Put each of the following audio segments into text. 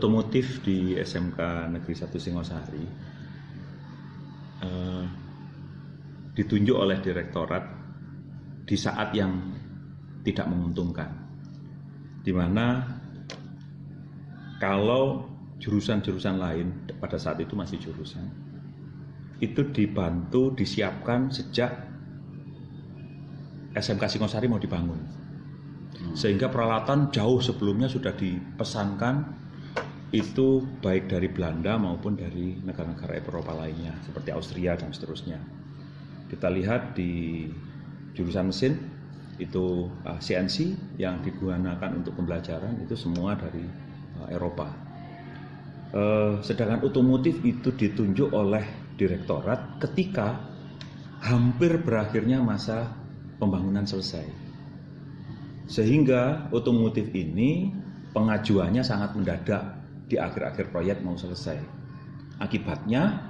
otomotif di SMK Negeri 1 Singosari ditunjuk oleh direktorat di saat yang tidak menguntungkan, di mana kalau jurusan-jurusan lain pada saat itu masih jurusan itu dibantu disiapkan sejak SMK Singosari mau dibangun, sehingga peralatan jauh sebelumnya sudah dipesankan, itu baik dari Belanda maupun dari negara-negara Eropa lainnya seperti Austria dan seterusnya. Kita lihat di jurusan mesin itu CNC yang digunakan untuk pembelajaran itu semua dari Eropa. Sedangkan otomotif itu ditunjuk oleh direktorat ketika hampir berakhirnya masa pembangunan selesai. Sehingga otomotif ini pengajuannya sangat mendadak di akhir-akhir proyek mau selesai. Akibatnya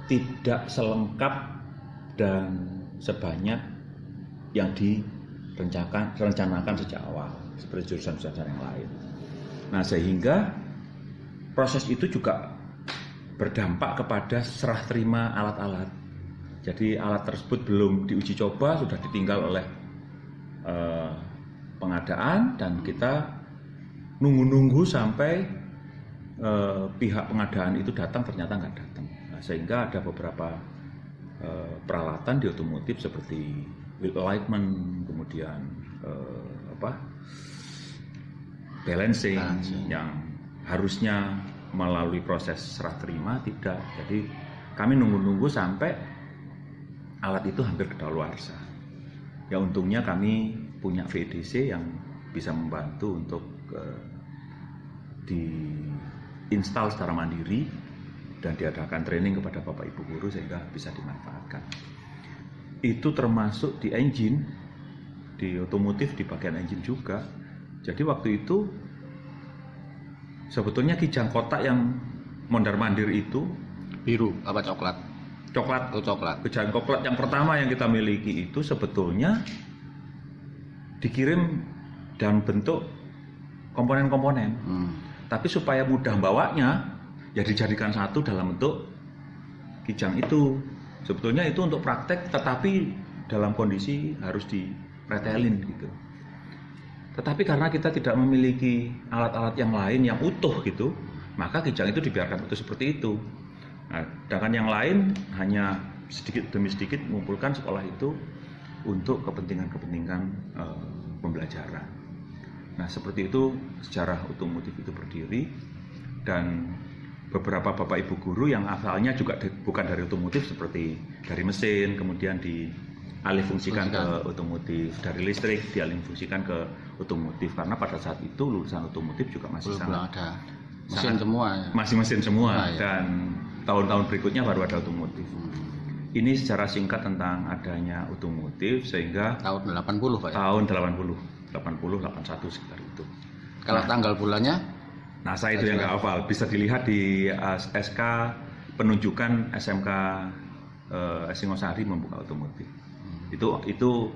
tidak selengkap dan sebanyak yang direncanakan sejak awal seperti jurusan-jurusan yang lain. Nah, sehingga proses itu juga berdampak kepada serah terima alat-alat. Jadi alat tersebut belum diuji coba sudah ditinggal oleh pengadaan, dan kita nunggu-nunggu sampai pihak pengadaan itu datang, ternyata nggak datang. Nah, sehingga ada beberapa peralatan di otomotif seperti wheel alignment, kemudian balancing yang harusnya melalui proses serah terima tidak. Jadi kami nunggu-nunggu sampai alat itu hampir kedaluarsa. Ya untungnya kami punya VDC yang bisa membantu untuk diinstal secara mandiri dan diadakan training kepada Bapak Ibu guru sehingga bisa dimanfaatkan. Itu termasuk di engine, di otomotif, di bagian engine juga. Jadi waktu itu sebetulnya kijang kotak yang mondar-mandir itu biru apa coklat? Coklat. Oh, coklat. Kijang coklat yang pertama yang kita miliki itu sebetulnya dikirim dalam bentuk komponen-komponen. Tapi supaya mudah bawanya, ya dijadikan satu dalam bentuk kijang itu. Sebetulnya itu untuk praktek, tetapi dalam kondisi harus dipretelin gitu. Tetapi karena kita tidak memiliki alat-alat yang lain yang utuh gitu, maka kijang itu dibiarkan utuh seperti itu. Nah, sedangkan yang lain hanya sedikit demi sedikit mengumpulkan sekolah itu untuk kepentingan-kepentingan pembelajaran. Nah, seperti itu sejarah otomotif itu berdiri, dan beberapa Bapak Ibu guru yang asalnya juga bukan dari otomotif seperti dari mesin, kemudian dialihfungsikan ke otomotif, dari listrik dialihfungsikan ke otomotif, karena pada saat itu lulusan otomotif juga masih belum ada mesin semua ya? Masih mesin semua, ya. Dan tahun-tahun berikutnya baru ada otomotif. Ini secara singkat tentang adanya otomotif sehingga tahun 80 Pak ya? Tahun 80, 81 sekitar itu. Kalau tanggal bulannya? Nah, saya itu yang nggak hafal. Bisa dilihat di SK penunjukan SMK Singosari membuka otomotif. Itu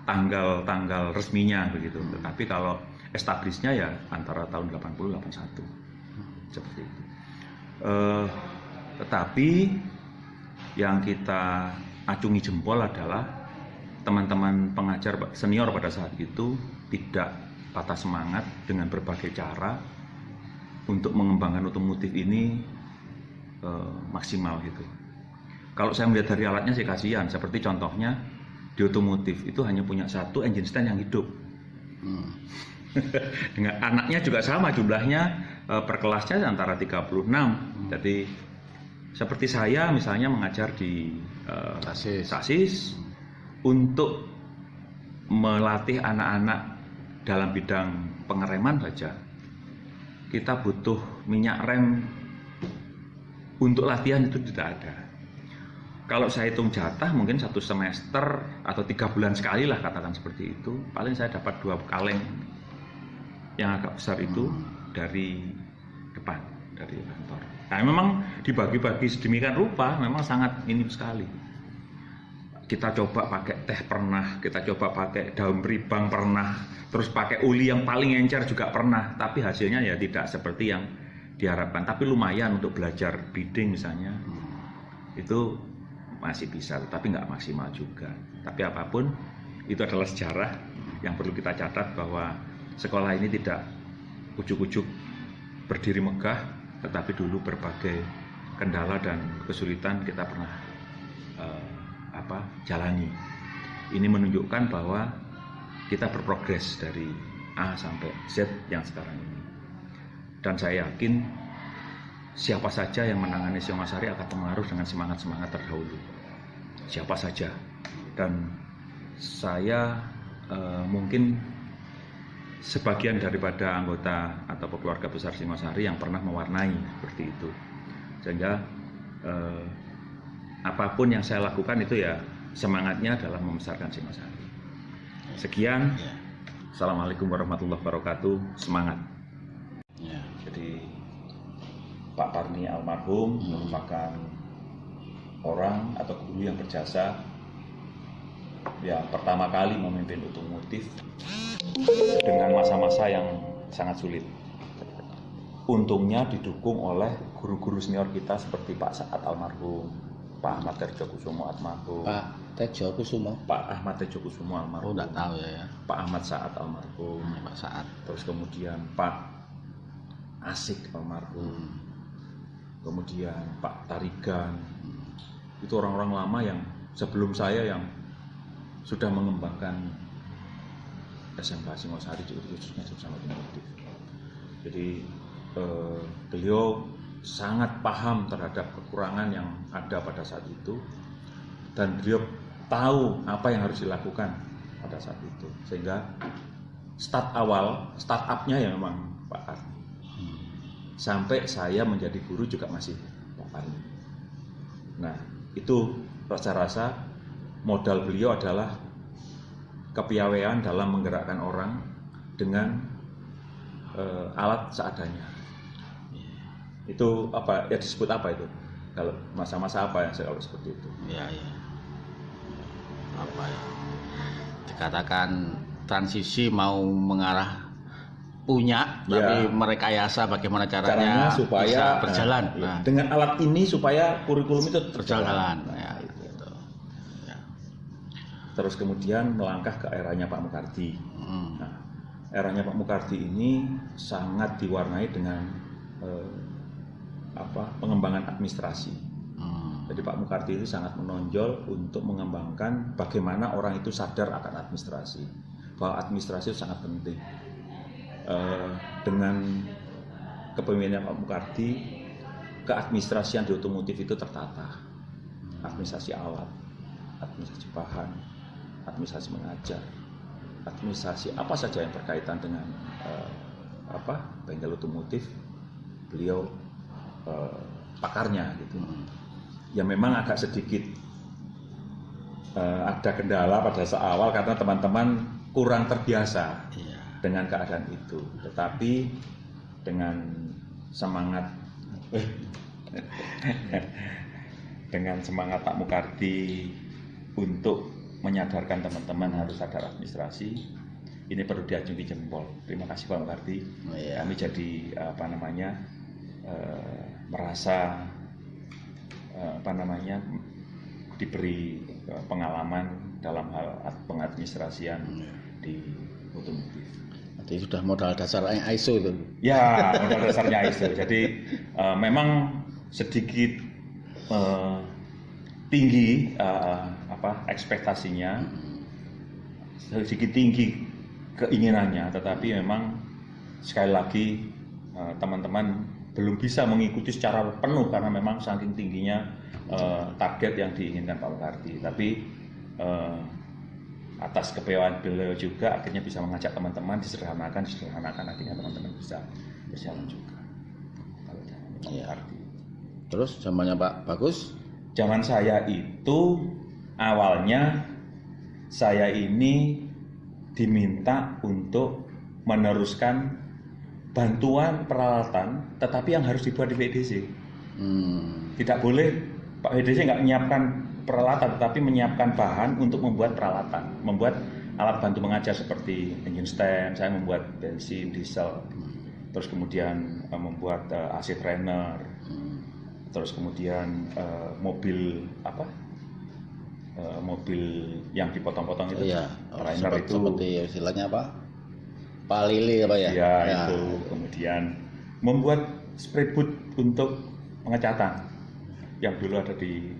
tanggal resminya begitu. Tetapi kalau establishnya ya antara tahun 80 81 seperti itu. Tetapi yang kita acungi jempol adalah teman-teman pengajar senior pada saat itu tidak patah semangat dengan berbagai cara untuk mengembangkan otomotif ini maksimal gitu. Kalau saya melihat dari alatnya sih kasihan, seperti contohnya di otomotif itu hanya punya satu engine stand yang hidup. Dengan anaknya juga sama jumlahnya, per kelasnya antara 36. Jadi seperti saya misalnya mengajar di sasis untuk melatih anak-anak dalam bidang pengereman saja. Kita butuh minyak rem untuk latihan itu tidak ada. Kalau saya hitung jatah mungkin 1 semester atau 3 bulan sekali lah katakan seperti itu. Paling saya dapat 2 kaleng yang agak besar itu dari depan, dari kantor. Nah, memang dibagi-bagi sedemikian rupa, memang sangat minim sekali. Kita coba pakai pakai teh pernah, kita coba pakai daun beribang pernah, terus pakai uli yang paling encer juga pernah, tapi hasilnya ya tidak seperti yang diharapkan. Tapi lumayan untuk belajar bidding misalnya, itu masih bisa, tapi nggak maksimal juga. Tapi apapun, itu adalah sejarah yang perlu kita catat bahwa sekolah ini tidak ujuk-ujuk berdiri megah, tetapi dulu berbagai kendala dan kesulitan kita pernah jalani. Ini menunjukkan bahwa kita berprogres dari A sampai Z yang sekarang ini. Dan saya yakin siapa saja yang menangani Singhosari akan pengaruh dengan semangat-semangat terdahulu. Siapa saja. Dan saya mungkin sebagian daripada anggota atau keluarga besar Singhosari yang pernah mewarnai seperti itu. Sehingga apapun yang saya lakukan itu ya semangatnya adalah membesarkan Singhosari. Sekian. Assalamualaikum warahmatullahi wabarakatuh. Semangat. Jadi Pak Parni almarhum merupakan orang atau guru yang berjasa yang pertama kali memimpin otomotif dengan masa-masa yang sangat sulit. Untungnya didukung oleh guru-guru senior kita seperti Pak Saat almarhum, Pak Ahmad Tejokusumo almarhum, Pak Ahmad Tejokusumo almarhum. Oh, enggak tahu ya. Pak Ahmad Saat almarhum, Pak Saat. Terus kemudian Pak Asik almarhum, kemudian Pak Tarigan. Itu orang-orang lama yang sebelum saya yang sudah mengembangkan SMK Singhosari khususnya jurusan otomotif. Jadi beliau sangat paham terhadap kekurangan yang ada pada saat itu, dan beliau tahu apa yang harus dilakukan pada saat itu, sehingga startupnya ya memang Pak Parni. Sampai saya menjadi guru juga masih Pak Parni. Nah, itu rasa-rasa modal beliau adalah kepiawaian dalam menggerakkan orang dengan alat seadanya. Itu apa ya, disebut apa itu? Kalau masa-masa apa yang saya kalau seperti itu? Ya. Apa ya? Dikatakan transisi mau mengarah punya, tapi merekayasa bagaimana caranya supaya bisa berjalan. Dengan alat ini supaya kurikulum itu berjalan. Ya. Terus kemudian melangkah ke eranya Pak Mukardi. Nah, eranya Pak Mukardi ini sangat diwarnai dengan pengembangan administrasi. Jadi Pak Mukardi itu sangat menonjol untuk mengembangkan bagaimana orang itu sadar akan administrasi, bahwa administrasi itu sangat penting. Dengan kepemimpinan Pak Mukardi, keadministrasian di otomotif itu tertata. Administrasi alat, administrasi bahan, administrasi mengajar, administrasi apa saja yang berkaitan dengan bengkel otomotif, beliau pakarnya gitu. Ya memang agak sedikit ada kendala pada saat awal karena teman-teman kurang terbiasa dengan keadaan itu. Tetapi dengan semangat Pak Mukardi untuk menyadarkan teman-teman harus sadar administrasi, ini perlu diacungi jempol. Terima kasih Pak Mukardi. Kami jadi merasa diberi pengalaman dalam hal pengadministrasian di otomotif. Jadi sudah modal dasar ISO itu. Ya, modal dasarnya ISO. Jadi memang sedikit tinggi ekspektasinya, sedikit tinggi keinginannya, tetapi memang sekali lagi teman-teman belum bisa mengikuti secara penuh karena memang saking tingginya target yang diinginkan Pak Mukardi. Tapi atas kepiawaian beliau juga akhirnya bisa mengajak teman-teman disederhanakan akhirnya teman-teman bisa berjalan juga. Terus zamannya Pak Bagus? Zaman saya itu awalnya saya ini diminta untuk meneruskan bantuan peralatan, tetapi yang harus dibuat di PDC. Tidak boleh Pak VDC nggak menyiapkan peralatan, tetapi menyiapkan bahan untuk membuat peralatan, membuat alat bantu mengajar seperti engine stand, saya membuat bensin, diesel, terus kemudian membuat AC trainer, terus kemudian mobil mobil yang dipotong-potong itu, iya, trainer itu, seperti istilahnya apa? Palili apa ya? Ya, itu. Kemudian membuat spray boot untuk pengecatan yang dulu ada di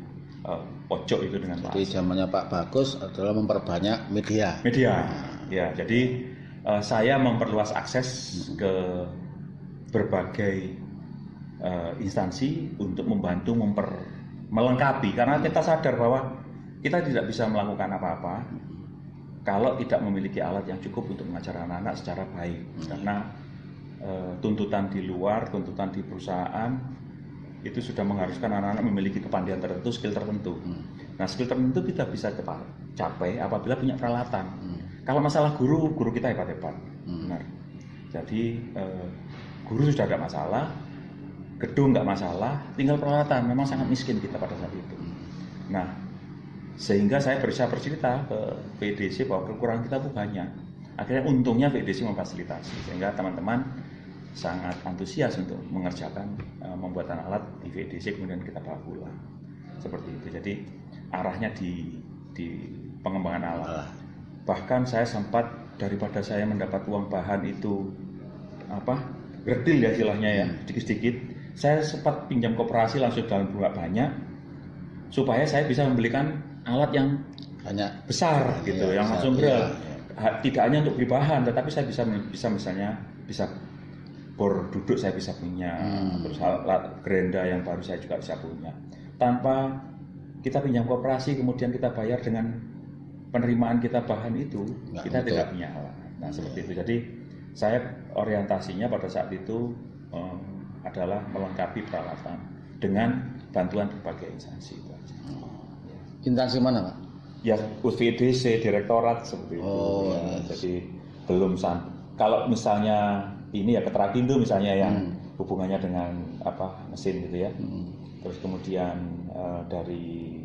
pojok itu dengan Pak. Jadi zamannya Pak Bagus adalah memperbanyak media. Ya, jadi saya memperluas akses ke berbagai instansi untuk membantu melengkapi, karena kita sadar bahwa kita tidak bisa melakukan apa-apa kalau tidak memiliki alat yang cukup untuk mengajar anak-anak secara baik, karena tuntutan di luar, tuntutan di perusahaan itu sudah mengharuskan anak-anak memiliki kepandian tertentu, skill tertentu. Nah, skill tertentu kita bisa capai apabila punya peralatan. Kalau masalah guru kita hebat-hebat, benar. Jadi guru sudah tidak masalah, gedung nggak masalah, tinggal peralatan. Memang sangat miskin kita pada saat itu. Nah, sehingga saya bisa bercerita ke VDC bahwa kekurangan kita itu banyak. Akhirnya untungnya VDC memfasilitasi, sehingga teman-teman sangat antusias untuk mengerjakan pembuatan alat di VDC, kemudian kita bawa pulang seperti itu. Jadi arahnya di pengembangan alat. Bahkan saya sempat, daripada saya mendapat uang bahan itu gerdil ya istilahnya ya, sedikit-sedikit, saya sempat pinjam koperasi langsung dalam jumlah banyak supaya saya bisa membelikan alat yang banyak besar gitu, yang langsung real. Tidak hanya untuk beli bahan, tetapi saya bisa misalnya bor duduk saya bisa punya, terus alat gerenda yang baru saya juga bisa punya. Tanpa kita pinjam koperasi kemudian kita bayar dengan penerimaan kita bahan itu, kita tidak punya alat. Nah, seperti itu. Jadi saya orientasinya pada saat itu adalah melengkapi peralatan dengan bantuan berbagai instansi. Instansi mana, Pak? Ya, VDC, direktorat seperti itu. Jadi belum kalau misalnya ini ya Ketrakindo misalnya yang hubungannya dengan mesin gitu ya. Terus kemudian dari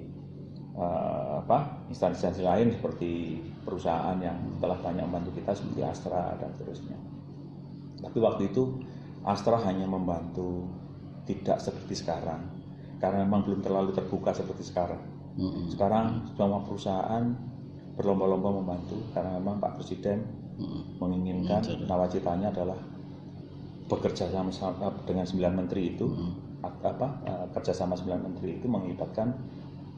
instansi-instansi lain seperti perusahaan yang telah banyak membantu kita seperti Astra dan seterusnya. Tapi waktu itu Astra hanya membantu, tidak seperti sekarang, karena memang belum terlalu terbuka seperti sekarang. Sekarang semua perusahaan berlomba-lomba membantu, karena memang Pak Presiden menginginkan, nawacitanya adalah bekerja sama dengan 9 menteri itu, kerjasama 9 menteri itu mengibatkan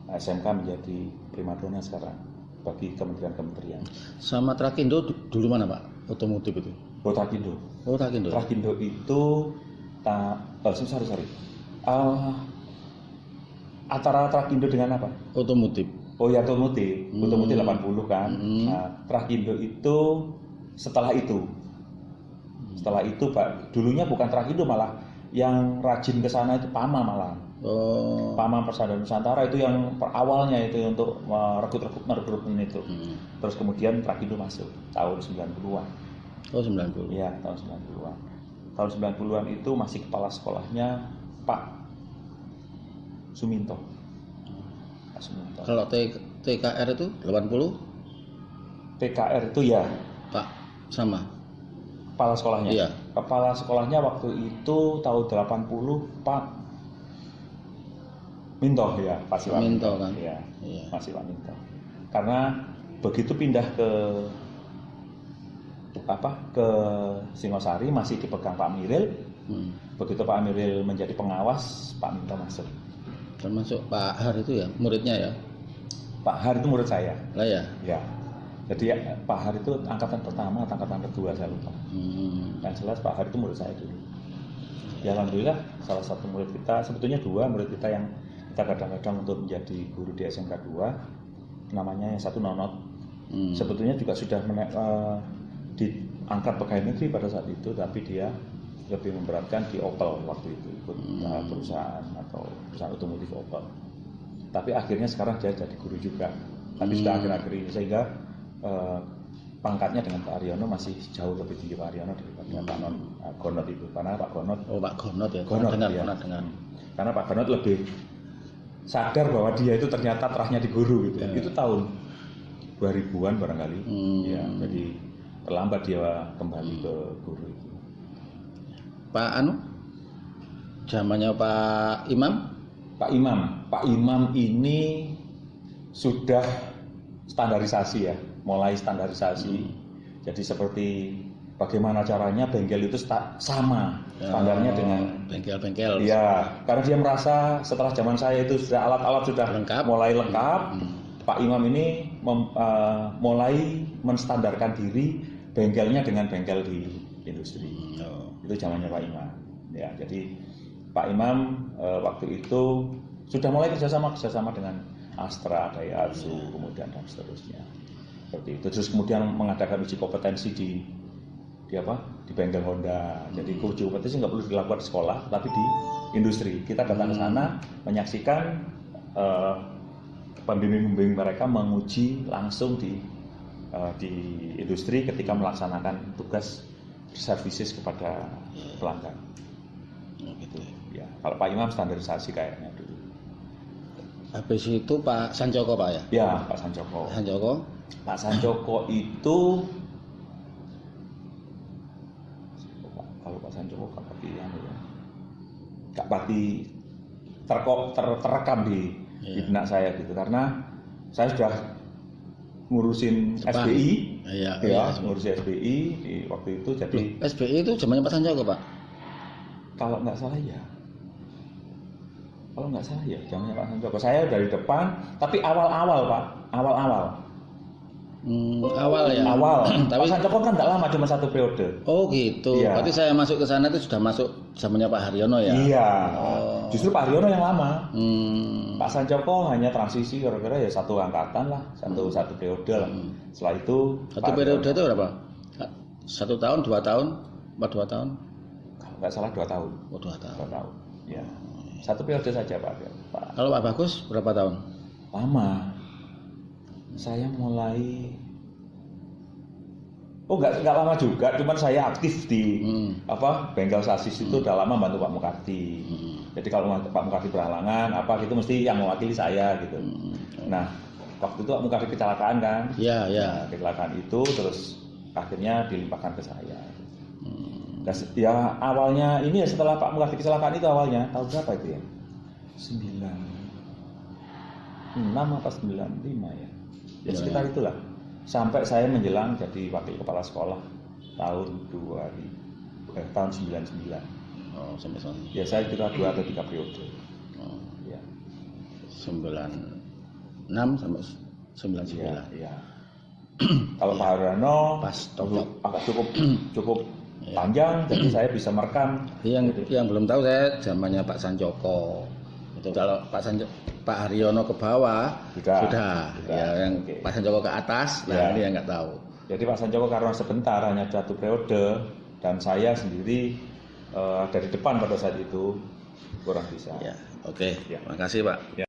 SMK menjadi primadona sekarang bagi kementerian-kementerian. Sama Trakindo dulu mana, Pak? Otomotif itu? Trakindo. Trakindo. Trakindo itu antara Trakindo dengan apa? Otomotif. Oh ya, otomotif. Otomotif 80 kan. Nah, Trakindo itu setelah itu. Setelah itu, Pak, dulunya bukan Trakindo, malah yang rajin ke sana itu PAMA malah. PAMA Persada Nusantara itu yang awalnya itu untuk merekrutmen itu. Terus kemudian Trakindo masuk tahun 90-an. Oh, 90. Iya, tahun 90-an. Tahun 90-an itu masih kepala sekolahnya Pak Suminto. Pak Suminto. Kalau TKR itu 80? TKR itu ya Pak sama. Kepala sekolahnya. Iya. Kepala sekolahnya waktu itu tahun 80 Pak Minto ya, Pak Siwa Minto kan. Iya. Pak Siwa Minto. Karena begitu pindah ke Singosari masih dipegang Pak Miril. Begitu Pak Miril menjadi pengawas, Pak Minto masuk. Termasuk Pak Har itu ya, muridnya ya? Pak Har itu murid saya. Lah ya? Ya. Jadi Pak Har itu angkatan pertama, angkatan kedua saya lupa. Yang jelas Pak Har itu murid saya dulu. Ya alhamdulillah salah satu murid kita, sebetulnya dua murid kita yang kita kadang-kadang untuk menjadi guru di SMK 2, namanya yang satu Nonot. Sebetulnya juga sudah diangkat pegawai negeri pada saat itu, tapi dia lebih memberatkan di Opel waktu itu, ikut perusahaan otomotif Opel. Tapi akhirnya sekarang dia jadi guru juga. Tapi sudah akhir-akhir ini, sehingga pangkatnya dengan Pak Aryono masih jauh lebih tinggi Pak Aryono daripada Pak Gonot itu. Karena Pak Gonot, Pak Gonot ya. Gonot, dengar. Karena Pak Gonot lebih sadar bahwa dia itu ternyata terahnya di guru gitu. Itu tahun 2000-an barangkali. Ya, jadi terlambat dia kembali ke guru itu. Pak zamannya Pak Imam? Pak Imam ini sudah standarisasi ya, mulai standarisasi. Jadi seperti bagaimana caranya bengkel itu sama standarnya dengan bengkel-bengkel. Ya, karena dia merasa setelah zaman saya itu sudah alat-alat sudah mulai lengkap. Pak Imam ini mulai menstandarkan diri bengkelnya dengan bengkel di industri. Itu zamannya Pak Imam. Ya, jadi Pak Imam waktu itu sudah mulai kerjasama dengan Astra, Daihatsu, kemudian dan seterusnya. Seperti itu. Terus kemudian mengadakan uji kompetensi di bengkel Honda. Jadi uji kompetensi nggak perlu dilakukan di sekolah, tapi di industri. Kita datang ke sana menyaksikan pembimbing mereka menguji langsung di industri ketika melaksanakan tugas services kepada pelanggan. Gitu. Ya, kalau Pak Imam standarisasi kayaknya dulu. Habis itu Pak Sancoko Pak ya? Ya, Pak Sancoko. Pak Sancoko itu kalau Pak Sancoko Kak Pati terekam di benak saya gitu, karena saya sudah ngurusin SBI, ngurusin SBI di waktu itu. Jadi SBI itu zamannya Pak Sancoko Pak? Kalau nggak salah ya zamannya Pak Sancoko. Saya dari depan, tapi awal-awal Pak, awal ya. Tapi Pak Sancoko kan nggak lama, cuma 1 periode. Oh gitu. Ya. Berarti saya masuk ke sana itu sudah masuk zamannya Pak Haryono ya? Iya. Justru Pak Haryono yang lama. Pak Sancoko hanya transisi kira-kira ya 1 angkatan lah, satu periode lah. Setelah itu 1 periode itu berapa? 1 tahun, 2 tahun, 2 tahun? Kalau nggak salah 2 tahun. Oh 2 tahun. 2 tahun. Ya. 1 periode saja Pak. Kalau Pak Bagus berapa tahun? Lama. Saya mulai nggak lama juga, cuman saya aktif di bengkel sasis itu udah lama bantu Pak Mukardi. Jadi kalau Pak Mukardi berhalangan itu mesti yang mewakili saya gitu. Nah, waktu itu Pak Mukardi kecelakaan kan? Iya. Nah, kecelakaan itu terus akhirnya dilimpahkan ke saya. Dan ya awalnya ini ya setelah Pak Mukardi kecelakaan itu awalnya tahun berapa itu ya? 96 apa 95 ya? Ya sekitar itulah. Sampai saya menjelang jadi wakil kepala sekolah tahun 99. Oh, sampai sana. Ya saya kira 2 atau 3 periode. Ya. 96 sampai 99. Iya. Kalau Pak Haryono pas cukup panjang, jadi saya bisa merekam. Yang belum tahu saya zamannya Pak Sancoko. Itu kalau Pak Haryono ke bawah sudah. Ya, yang Pak Sancoko ke atas, ini yang nggak tahu. Jadi Pak Sancoko karena sebentar hanya 1 periode dan saya sendiri dari depan pada saat itu kurang bisa. Ya, oke. Terima kasih Pak. Ya.